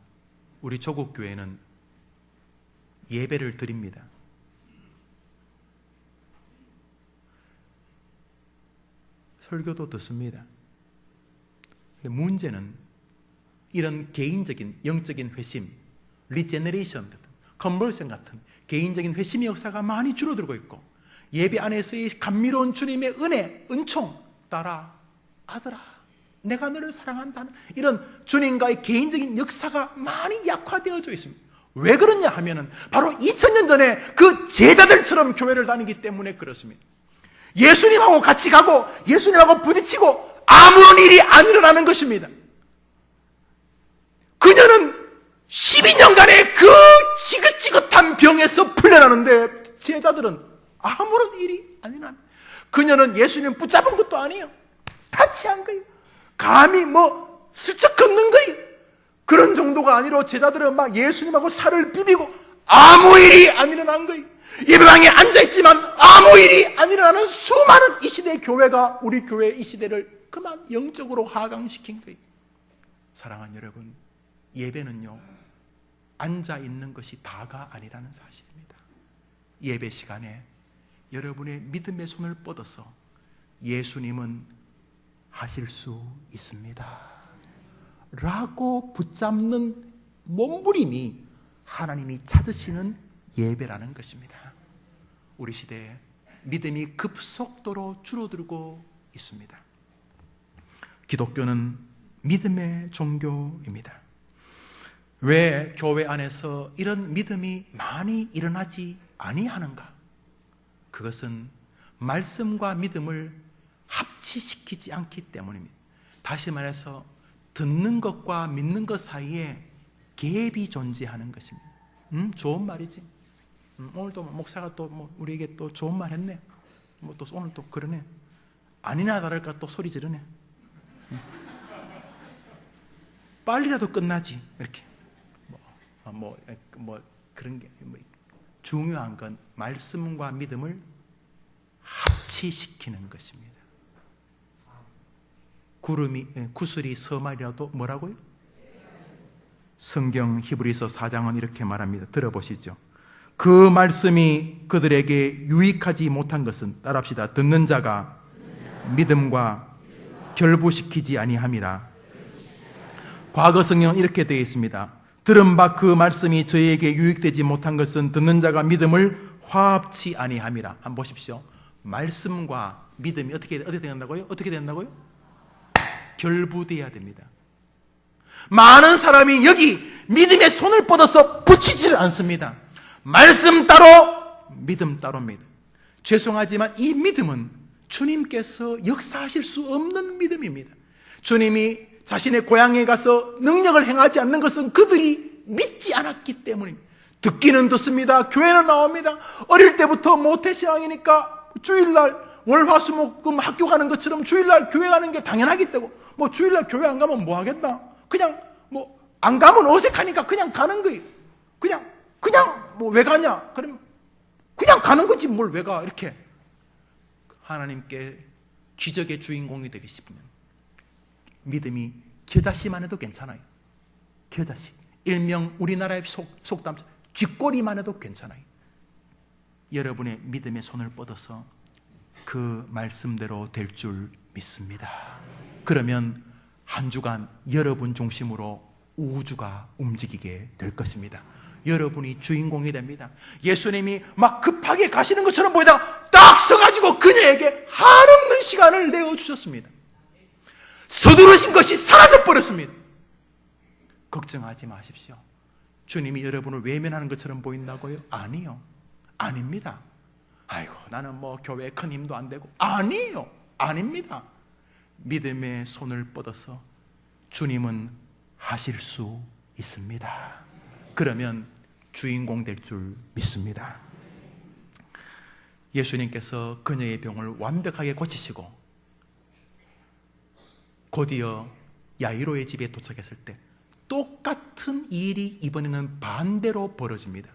우리 조국 교회는 예배를 드립니다. 설교도 듣습니다. 근데 문제는 이런 개인적인 영적인 회심, 리제너레이션 같은, 컨버션 같은 개인적인 회심의 역사가 많이 줄어들고 있고 예배 안에서의 감미로운 주님의 은혜, 은총 따라 아들아 내가 너를 사랑한다는 이런 주님과의 개인적인 역사가 많이 약화되어져 있습니다. 왜 그러냐 하면은 바로 2000년 전에 그 제자들처럼 교회를 다니기 때문에 그렇습니다. 예수님하고 같이 가고 예수님하고 부딪히고 아무런 일이 안 일어나는 것입니다. 그녀는 12년간의 그 지긋지긋한 병에서 풀려나는데 제자들은 아무런 일이 안 일어납니다. 그녀는 예수님 붙잡은 것도 아니에요. 타치한 거예요. 감히 슬쩍 걷는 거예요. 그런 정도가 아니라 제자들은 막 예수님하고 살을 비비고 아무 일이 안 일어난 거예요. 예배당에 앉아있지만 아무 일이 안 일어나는 수많은 이 시대의 교회가 우리 교회 이 시대를 그만 영적으로 하강시킨 거예요. 사랑하는 여러분, 예배는요 앉아있는 것이 다가 아니라는 사실입니다. 예배 시간에 여러분의 믿음의 손을 뻗어서 예수님은 하실 수 있습니다 라고 붙잡는 몸부림이 하나님이 찾으시는 예배라는 것입니다. 우리 시대에 믿음이 급속도로 줄어들고 있습니다. 기독교는 믿음의 종교입니다. 왜 교회 안에서 이런 믿음이 많이 일어나지 아니하는가? 그것은 말씀과 믿음을 합치시키지 않기 때문입니다. 다시 말해서 듣는 것과 믿는 것 사이에 갭이 존재하는 것입니다. 좋은 말이지. 오늘도 목사가 또 우리에게 또 좋은 말 했네. 또 오늘 또 그러네. 아니나 다를까 또 소리 지르네. 빨리라도 끝나지. 이렇게. 그런 게 중요한 건 말씀과 믿음을 합치시키는 것입니다. 구슬이 서말이라도 뭐라고요? 성경 히브리서 4장은 이렇게 말합니다. 들어보시죠. 그 말씀이 그들에게 유익하지 못한 것은 따라합시다. 듣는 자가 믿음과 결부시키지 아니함이라. 과거 성경은 이렇게 되어 있습니다. 들은 바 그 말씀이 저희에게 유익되지 못한 것은 듣는 자가 믿음을 화합치 아니함이라. 한번 보십시오. 말씀과 믿음이 어떻게 된다고요? 어떻게 된다고요? 결부되어야 됩니다. 많은 사람이 여기 믿음의 손을 뻗어서 붙이지를 않습니다. 말씀 따로 믿음 따로입니다. 죄송하지만 이 믿음은 주님께서 역사하실 수 없는 믿음입니다. 주님이 자신의 고향에 가서 능력을 행하지 않는 것은 그들이 믿지 않았기 때문입니다. 듣기는 듣습니다. 교회는 나옵니다. 어릴 때부터 모태신앙이니까 주일날 월화수목금 학교 가는 것처럼 주일날 교회 가는 게 당연하기 때문에 주일날 교회 안 가면 뭐 하겠나? 그냥 안 가면 어색하니까 그냥 가는 거예요. 그냥 그냥 뭐 왜 가냐? 그럼 그냥 가는 거지 뭘 왜 가? 이렇게 하나님께 기적의 주인공이 되고 싶으면 믿음이 겨자씨만 해도 괜찮아요. 겨자씨, 일명 우리나라의 속담 쥐꼬리만 해도 괜찮아요. 여러분의 믿음의 손을 뻗어서 그 말씀대로 될 줄 믿습니다. 그러면 한 주간 여러분 중심으로 우주가 움직이게 될 것입니다. 여러분이 주인공이 됩니다. 예수님이 막 급하게 가시는 것처럼 보이다가 딱 서가지고 그녀에게 한없는 시간을 내어주셨습니다. 서두르신 것이 사라져버렸습니다. 걱정하지 마십시오. 주님이 여러분을 외면하는 것처럼 보인다고요? 아니요. 아닙니다. 아이고 나는 뭐 교회에 큰 힘도 안 되고. 아니에요. 아닙니다. 믿음의 손을 뻗어서 주님은 하실 수 있습니다. 그러면 주인공 될 줄 믿습니다. 예수님께서 그녀의 병을 완벽하게 고치시고 곧이어 야이로의 집에 도착했을 때 똑같은 일이 이번에는 반대로 벌어집니다.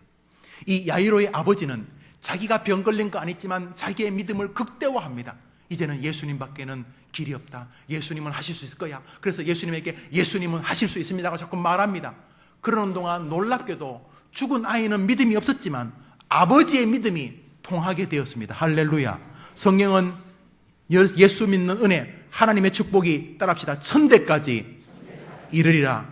이 야이로의 아버지는 자기가 병 걸린 거 아니지만 자기의 믿음을 극대화합니다. 이제는 예수님밖에는 길이 없다. 예수님은 하실 수 있을 거야. 그래서 예수님에게 예수님은 하실 수 있습니다가 자꾸 말합니다. 그러는 동안 놀랍게도 죽은 아이는 믿음이 없었지만 아버지의 믿음이 통하게 되었습니다. 할렐루야. 성경은 예수 믿는 은혜, 하나님의 축복이 따라합시다. 1000대까지 이르리라.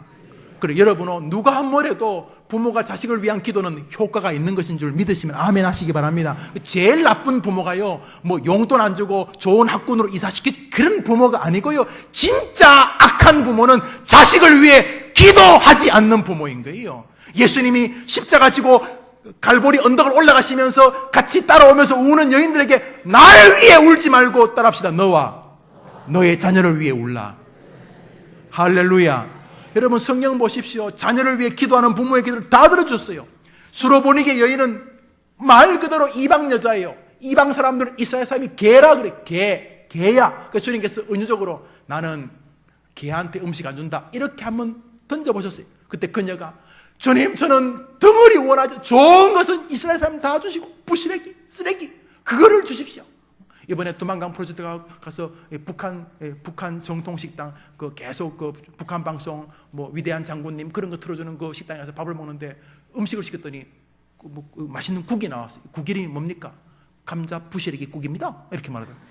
그래, 여러분은 누가 뭐래도 부모가 자식을 위한 기도는 효과가 있는 것인 줄 믿으시면 아멘 하시기 바랍니다. 제일 나쁜 부모가요, 뭐 용돈 안 주고 좋은 학군으로 이사시키지 그런 부모가 아니고요, 진짜 악한 부모는 자식을 위해 기도하지 않는 부모인 거예요. 예수님이 십자가 지고 갈보리 언덕을 올라가시면서 같이 따라오면서 우는 여인들에게 나를 위해 울지 말고 따라합시다. 너와 너의 자녀를 위해 울라. 할렐루야. 여러분 성경 보십시오. 자녀를 위해 기도하는 부모의 기도를 다 들어줬어요. 수로보니게 여인은 말 그대로 이방 여자예요. 이방 사람들은 이스라엘 사람이 개라 그래. 개야. 그래서 주님께서 은유적으로 나는 개한테 음식 안 준다 이렇게 한번 던져보셨어요. 그때 그녀가 주님 저는 덩어리 원하죠. 좋은 것은 이스라엘 사람 다 주시고 부시래기, 쓰레기 그거를 주십시오. 이번에 두만강 프로젝트 가서 북한 정통식당 그 계속 그 북한 방송 뭐 위대한 장군님 그런 거 틀어주는 그 식당에 가서 밥을 먹는데 음식을 시켰더니 맛있는 국이 나왔어요. 국 이름이 뭡니까? 감자 부시래기 국입니다. 이렇게 말하더라고요.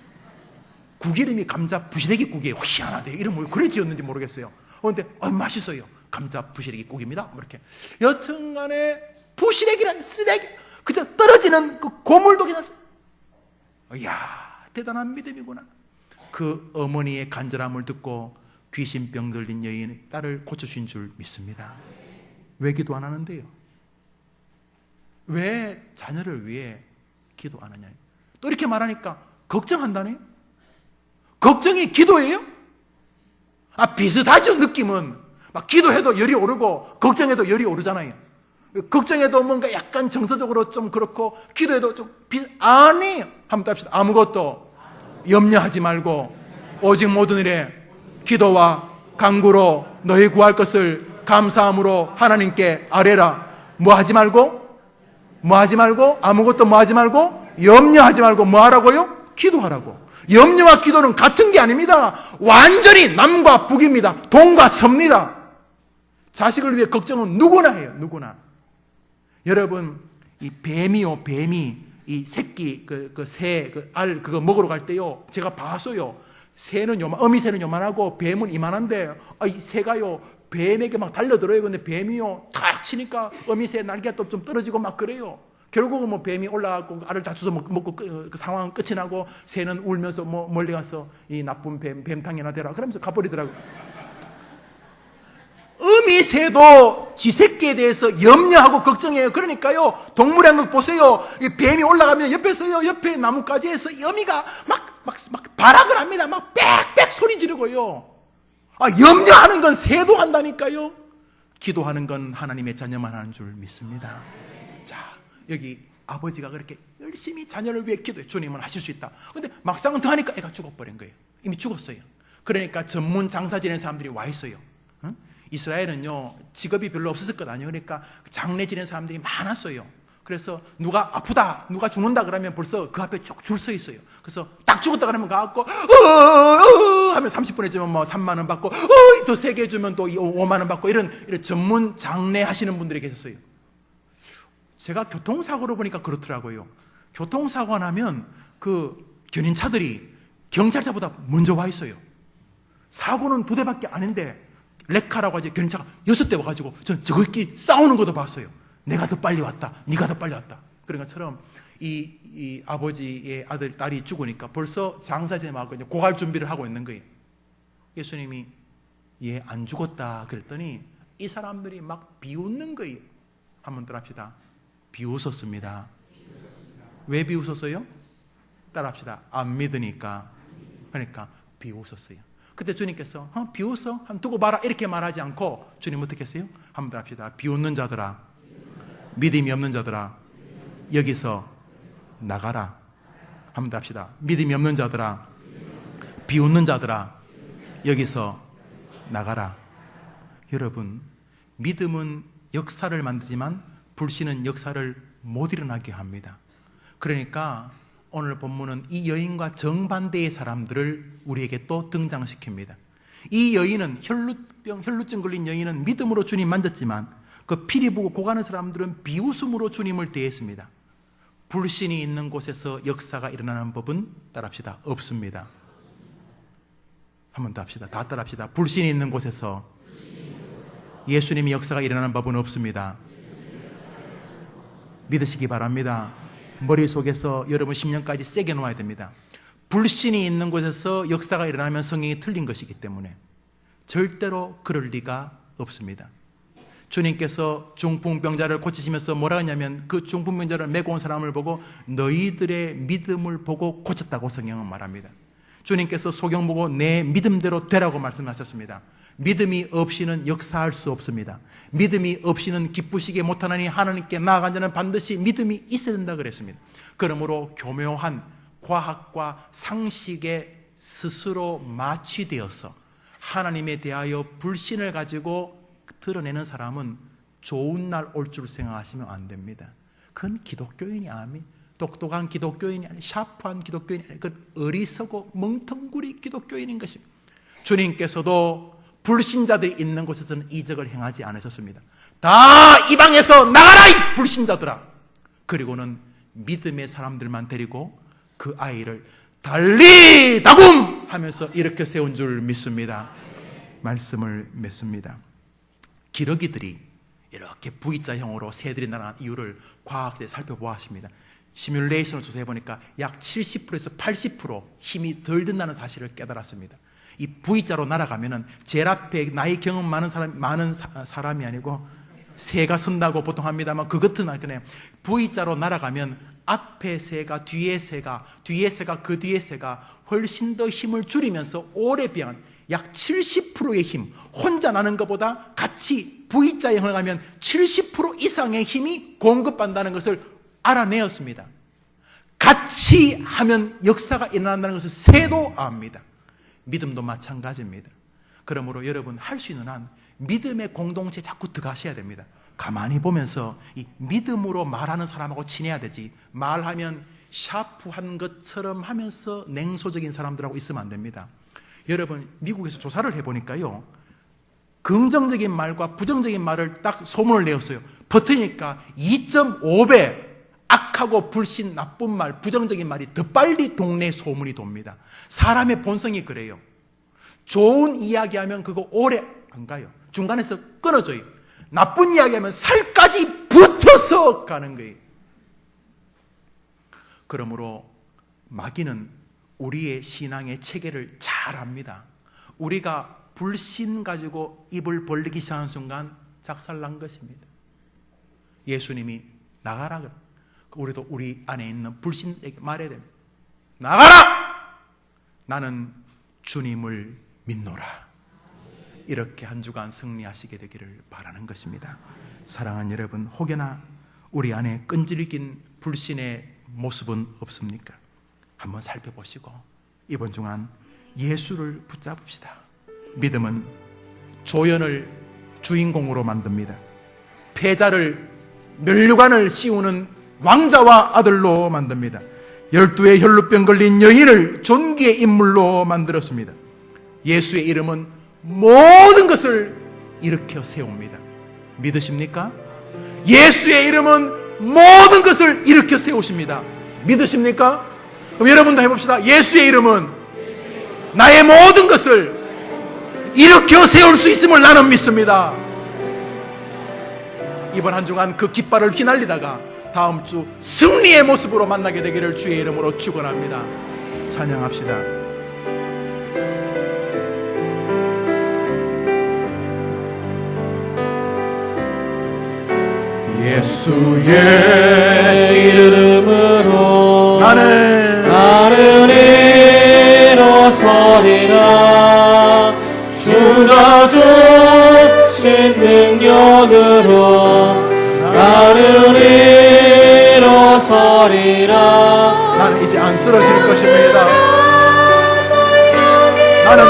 국 이름이 감자 부시래기 국이에요. 희한하대. 이름 그래 지었는지 모르겠어요. 그런데 맛있어요. 감자 부시래기 국입니다. 이렇게 여튼간에 부시래기란 쓰레기 그저 떨어지는 그 고물도 괜찮았어요. 이야 대단한 믿음이구나. 그 어머니의 간절함을 듣고 귀신병 들린 여인의 딸을 고쳐주신 줄 믿습니다. 왜 기도 안 하는데요? 왜 자녀를 위해 기도 안 하냐? 또 이렇게 말하니까 걱정한다네요? 걱정이 기도예요? 비슷하죠. 느낌은 막 기도해도 열이 오르고 걱정해도 열이 오르잖아요. 걱정해도 뭔가 약간 정서적으로 좀 그렇고 기도해도 좀 아니에요. 한번 합시다. 아무것도 염려하지 말고 오직 모든 일에 기도와 간구로 너희 구할 것을 감사함으로 하나님께 아뢰라. 뭐 하지 말고 아무것도 뭐 하지 말고 염려하지 말고 뭐 하라고요? 기도하라고. 염려와 기도는 같은 게 아닙니다. 완전히 남과 북입니다. 동과 서입니다. 자식을 위해 걱정은 누구나 해요. 누구나. 여러분 이 뱀이요, 뱀이 이 새끼 새 알 그거 먹으러 갈 때요, 제가 봤어요. 새는 어미새는 요만하고 뱀은 이만한데 이 새가요 뱀에게 막 달려들어요. 근데 뱀이요 탁 치니까 어미새 날개가 또 좀 떨어지고 막 그래요. 결국은 뭐 뱀이 올라가고 알을 다 주워 먹고 그 상황은 끝이 나고 새는 울면서 뭐 멀리 가서 이 나쁜 뱀탕이나 되라 그러면서 가버리더라고요. 어미새도 지 새끼에 대해서 염려하고 걱정해요. 그러니까요 동물의 한국 보세요. 이 뱀이 올라가면 옆에 나뭇가지에서 이 어미가 막 발악을 합니다. 막 빽빽 소리 지르고요. 염려하는 건 새도 한다니까요. 기도하는 건 하나님의 자녀만 하는 줄 믿습니다. 자, 여기 아버지가 그렇게 열심히 자녀를 위해 기도해. 주님은 하실 수 있다. 근데 막상은 더 하니까 애가 죽어버린 거예요. 이미 죽었어요. 그러니까 전문 장사 지내는 사람들이 와 있어요. 이스라엘은요 직업이 별로 없었을 것 아니에요. 그러니까 장례 지낸 사람들이 많았어요. 그래서 누가 아프다, 누가 죽는다 그러면 벌써 그 앞에 쭉 줄 서 있어요. 그래서 딱 죽었다 그러면 가갖고 하면 30분에 주면 뭐 3만 원 받고 더 세게 주면 또 5만 원 받고 이런 전문 장례 하시는 분들이 계셨어요. 제가 교통사고로 보니까 그렇더라고요. 교통사고 나면 그 견인차들이 경찰차보다 먼저 와 있어요. 사고는 2대밖에 아닌데 레카라고 하지 견인차가 6대 와가지고 전 저거끼리 싸우는 것도 봤어요. 내가 더 빨리 왔다, 네가 더 빨리 왔다. 그런 것처럼 이 아버지의 아들, 딸이 죽으니까 벌써 장사제 막 고갈 준비를 하고 있는 거예요. 예수님이 얘 안 죽었다 그랬더니 이 사람들이 막 비웃는 거예요. 한번 따라합시다. 비웃었습니다. 왜 비웃었어요? 따라합시다. 안 믿으니까. 그러니까 비웃었어요. 그때 주님께서 비웃어? 한 두고 봐라 이렇게 말하지 않고 주님 어떻게 했어요? 한번 따라합시다. 비웃는 자들아, 믿음이 없는 자들아, 여기서 나가라. 한번 더 합시다. 믿음이 없는 자들아, 비웃는 자들아, 여기서 나가라. 여러분, 믿음은 역사를 만들지만 불신은 역사를 못 일어나게 합니다. 그러니까 오늘 본문은 이 여인과 정반대의 사람들을 우리에게 또 등장시킵니다. 이 여인은 혈루증 걸린 여인은 믿음으로 주님 만졌지만 그 피리 부고 고가는 사람들은 비웃음으로 주님을 대했습니다. 불신이 있는 곳에서 역사가 일어나는 법은 따라합시다. 없습니다. 한 번 더 합시다. 다 따라합시다. 불신이 있는 곳에서 예수님의 역사가 일어나는 법은 없습니다. 믿으시기 바랍니다. 머릿속에서 여러분 10년까지 세게 놓아야 됩니다. 불신이 있는 곳에서 역사가 일어나면 성경이 틀린 것이기 때문에 절대로 그럴 리가 없습니다. 주님께서 중풍병자를 고치시면서 뭐라 하냐면 그 중풍병자를 메고 온 사람을 보고 너희들의 믿음을 보고 고쳤다고 성경은 말합니다. 주님께서 소경 보고 내 믿음대로 되라고 말씀하셨습니다. 믿음이 없이는 역사할 수 없습니다. 믿음이 없이는 기쁘시게 못하나니 하나님께 나아간 자는 반드시 믿음이 있어야 된다 그랬습니다. 그러므로 교묘한 과학과 상식에 스스로 마취되어서 하나님에 대하여 불신을 가지고 드러내는 사람은 좋은 날 올 줄 생각하시면 안 됩니다. 그건 기독교인이 아니, 똑똑한 기독교인이 아니, 샤프한 기독교인이 아니, 그건 어리석고 멍텅구리 기독교인인 것입니다. 주님께서도 불신자들이 있는 곳에서는 이적을 행하지 않으셨습니다. 다 이방에서 나가라 이 불신자들아. 그리고는 믿음의 사람들만 데리고 그 아이를 달리다굼 하면서 이렇게 세운 줄 믿습니다. 말씀을 맺습니다. 기러기들이 이렇게 V자형으로 새들이 날아간 이유를 과학자들이 살펴보았습니다. 시뮬레이션을 조사해보니까 약 70%에서 80% 힘이 덜 든다는 사실을 깨달았습니다. 이 V자로 날아가면은 제일 앞에 나이 경험 많은 사람이 아니고 새가 선다고 보통 합니다만 그것은 아니잖아요. V자로 날아가면 앞에 새가 뒤에 새가 그 뒤에 새가 훨씬 더 힘을 줄이면서 오래 비행한 약 70%의 힘, 혼자 나는 것보다 같이 V자형을 가면 70% 이상의 힘이 공급받는다는 것을 알아내었습니다. 같이 하면 역사가 일어난다는 것을 새도 압니다. 믿음도 마찬가지입니다. 그러므로 여러분 할 수 있는 한 믿음의 공동체에 자꾸 들어가셔야 됩니다. 가만히 보면서 이 믿음으로 말하는 사람하고 친해야 되지, 말하면 샤프한 것처럼 하면서 냉소적인 사람들하고 있으면 안 됩니다. 여러분 미국에서 조사를 해보니까요, 긍정적인 말과 부정적인 말을 딱 소문을 내었어요. 퍼뜨리니까 2.5배 악하고 불신, 나쁜 말, 부정적인 말이 더 빨리 동네에 소문이 돕니다. 사람의 본성이 그래요. 좋은 이야기하면 그거 오래 안 가요. 중간에서 끊어져요. 나쁜 이야기하면 살까지 붙어서 가는 거예요. 그러므로 마귀는 우리의 신앙의 체계를 잘 압니다. 우리가 불신 가지고 입을 벌리기 시작하는 순간 작살난 것입니다. 예수님이 나가라 그래. 우리도 우리 안에 있는 불신에게 말해야 됩니다. 나가라! 나는 주님을 믿노라. 이렇게 한 주간 승리하시게 되기를 바라는 것입니다. 사랑하는 여러분, 혹여나 우리 안에 끈질긴 불신의 모습은 없습니까? 한번 살펴보시고 이번 주간 예수를 붙잡읍시다. 믿음은 조연을 주인공으로 만듭니다. 패자를, 면류관을 씌우는 왕자와 아들로 만듭니다. 12의 혈루병 걸린 여인을 존귀의 인물로 만들었습니다. 예수의 이름은 모든 것을 일으켜 세웁니다. 믿으십니까? 예수의 이름은 모든 것을 일으켜 세우십니다. 믿으십니까? 그럼 여러분도 해봅시다. 예수의 이름은 나의 모든 것을 일으켜 세울 수 있음을 나는 믿습니다. 이번 한 주간 그 깃발을 휘날리다가 다음 주 승리의 모습으로 만나게 되기를 주의 이름으로 축원합니다. 찬양합시다. 예수의 이름으로 나는 일어서리라. 주가 주신 능력으로 나는 일어서리라. 나는 이제 안 쓰러질 것입니다. 나는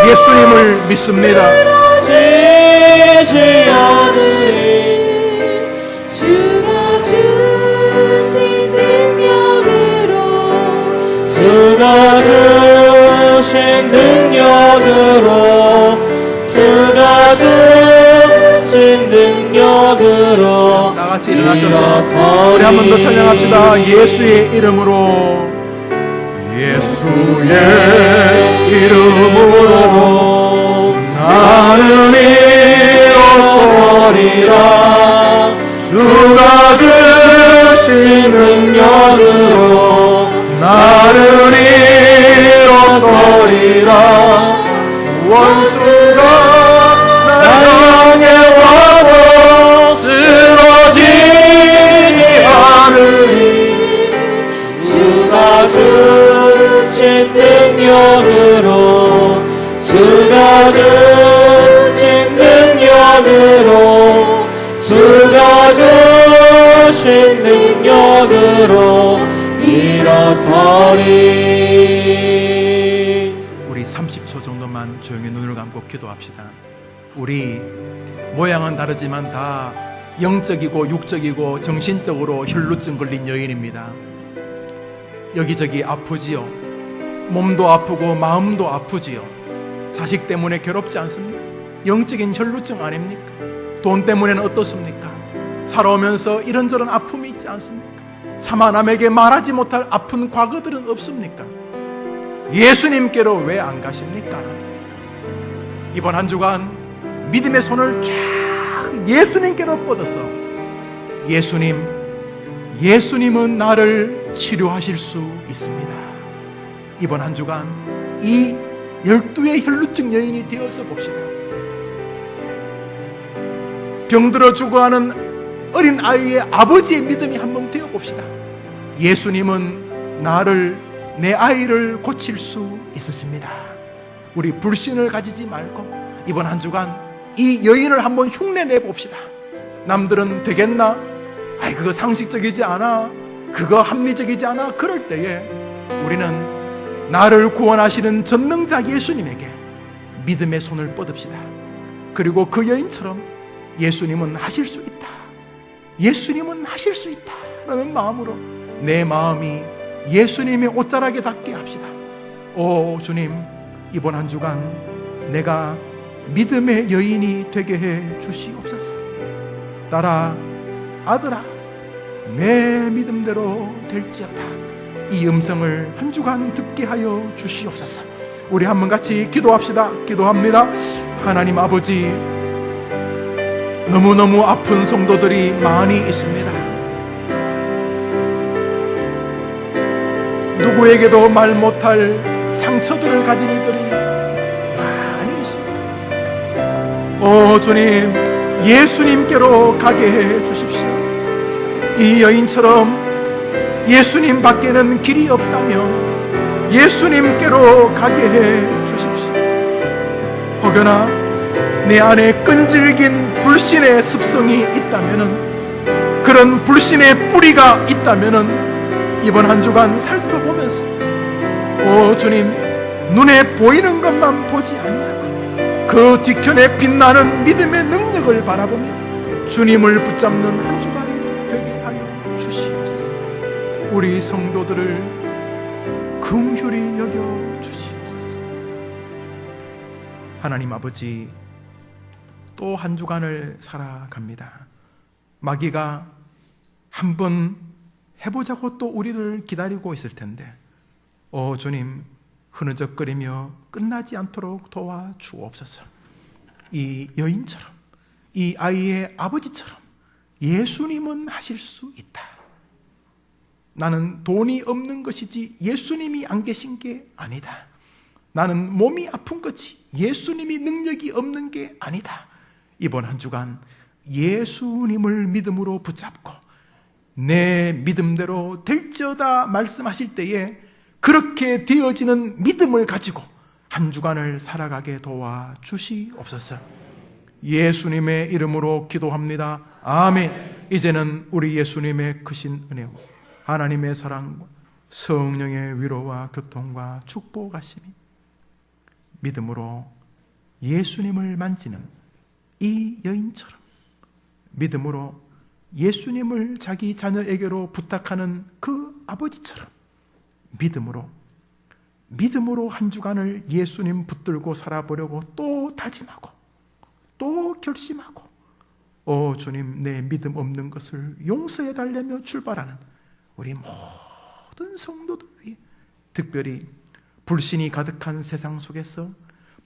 예수님을 믿습니다. 쓰러지지 않으리. 주가 주신 능력으로 주가 주신 능력으로 주가 주신 능력으로 다 같이 일어나셔서 우리 한 번 더 찬양합시다. 예수의 이름으로, 예수의 이름으로 나는 일어서리라. 주가 주신 능력으로 나는 일어서리라. 원수가 나를 향해 와도 쓰러지지 않으리. 주가 주신 능력으로 주가 주신 능력으로 주가 주신 능력으로 일어서리. 우리 30초 정도만 조용히 눈을 감고 기도합시다. 우리 모양은 다르지만 다 영적이고 육적이고 정신적으로 혈루증 걸린 여인입니다. 여기저기 아프지요. 몸도 아프고 마음도 아프지요. 자식 때문에 괴롭지 않습니까? 영적인 혈루증 아닙니까? 돈 때문에는 어떻습니까? 살아오면서 이런저런 아픔이 있지 않습니까? 차마 남에게 말하지 못할 아픈 과거들은 없습니까? 예수님께로 왜 안 가십니까? 이번 한 주간 믿음의 손을 쫙 예수님께로 뻗어서 예수님은 나를 치료하실 수 있습니다. 이번 한 주간 이 12의 혈루증 여인이 되어져 봅시다. 병들어 죽어가는 어린 아이의 아버지의 믿음이 한번 되어 봅시다. 예수님은 내 아이를 고칠 수 있으십니다. 우리 불신을 가지지 말고 이번 한 주간 이 여인을 한번 흉내내 봅시다. 남들은 되겠나? 아이 그거 상식적이지 않아. 그거 합리적이지 않아. 그럴 때에 우리는 나를 구원하시는 전능자 예수님에게 믿음의 손을 뻗읍시다. 그리고 그 여인처럼 예수님은 하실 수 있다. 예수님은 하실 수 있다 라는 마음으로 내 마음이 예수님의 옷자락에 닿게 합시다. 오 주님, 이번 한 주간 내가 믿음의 여인이 되게 해 주시옵소서. 딸아, 아들아, 내 믿음대로 될지어다. 이 음성을 한 주간 듣게 하여 주시옵소서. 우리 한번 같이 기도합시다. 기도합니다. 하나님 아버지, 너무너무 아픈 성도들이 많이 있습니다. 누구에게도 말 못할 상처들을 가진 이들이 많이 있습니다. 오 주님, 예수님께로 가게 해 주십시오. 이 여인처럼 예수님 밖에는 길이 없다면 예수님께로 가게 해 주십시오. 혹여나 내 안에 끈질긴 불신의 습성이 있다면은, 그런 불신의 뿌리가 있다면은 이번 한 주간 살펴보면서 오 주님, 눈에 보이는 것만 보지 아니하고 그 뒤편에 빛나는 믿음의 능력 능력을 바라보며 주님을 붙잡는 한 주간이 되게 하여 주시옵소서. 우리 성도들을 긍휼히 여겨 주시옵소서. 하나님 아버지, 또 한 주간을 살아갑니다. 마귀가 한번 해보자고 또 우리를 기다리고 있을 텐데, 주님, 흐느적거리며 끝나지 않도록 도와주옵소서. 이 여인처럼, 이 아이의 아버지처럼 예수님은 하실 수 있다. 나는 돈이 없는 것이지 예수님이 안 계신 게 아니다. 나는 몸이 아픈 것이 예수님이 능력이 없는 게 아니다. 이번 한 주간 예수님을 믿음으로 붙잡고 내 믿음대로 될지어다 말씀하실 때에 그렇게 되어지는 믿음을 가지고 한 주간을 살아가게 도와주시옵소서. 예수님의 이름으로 기도합니다. 아멘. 이제는 우리 예수님의 크신 은혜와 하나님의 사랑과 성령의 위로와 교통과 축복하심이 믿음으로 예수님을 만지는 이 여인처럼, 믿음으로 예수님을 자기 자녀에게로 부탁하는 그 아버지처럼, 믿음으로 한 주간을 예수님 붙들고 살아보려고 또 다짐하고 또 결심하고, 주님, 내 믿음 없는 것을 용서해 달라며 출발하는 우리 모든 성도들 위해, 특별히 불신이 가득한 세상 속에서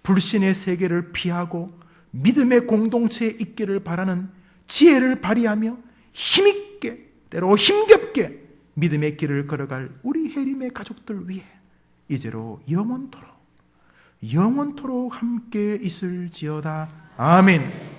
불신의 세계를 피하고 믿음의 공동체에 있기를 바라는 지혜를 발휘하며 힘있게, 때로 힘겹게 믿음의 길을 걸어갈 우리 해림의 가족들 위해 이제로 영원토록 함께 있을지어다. 아멘.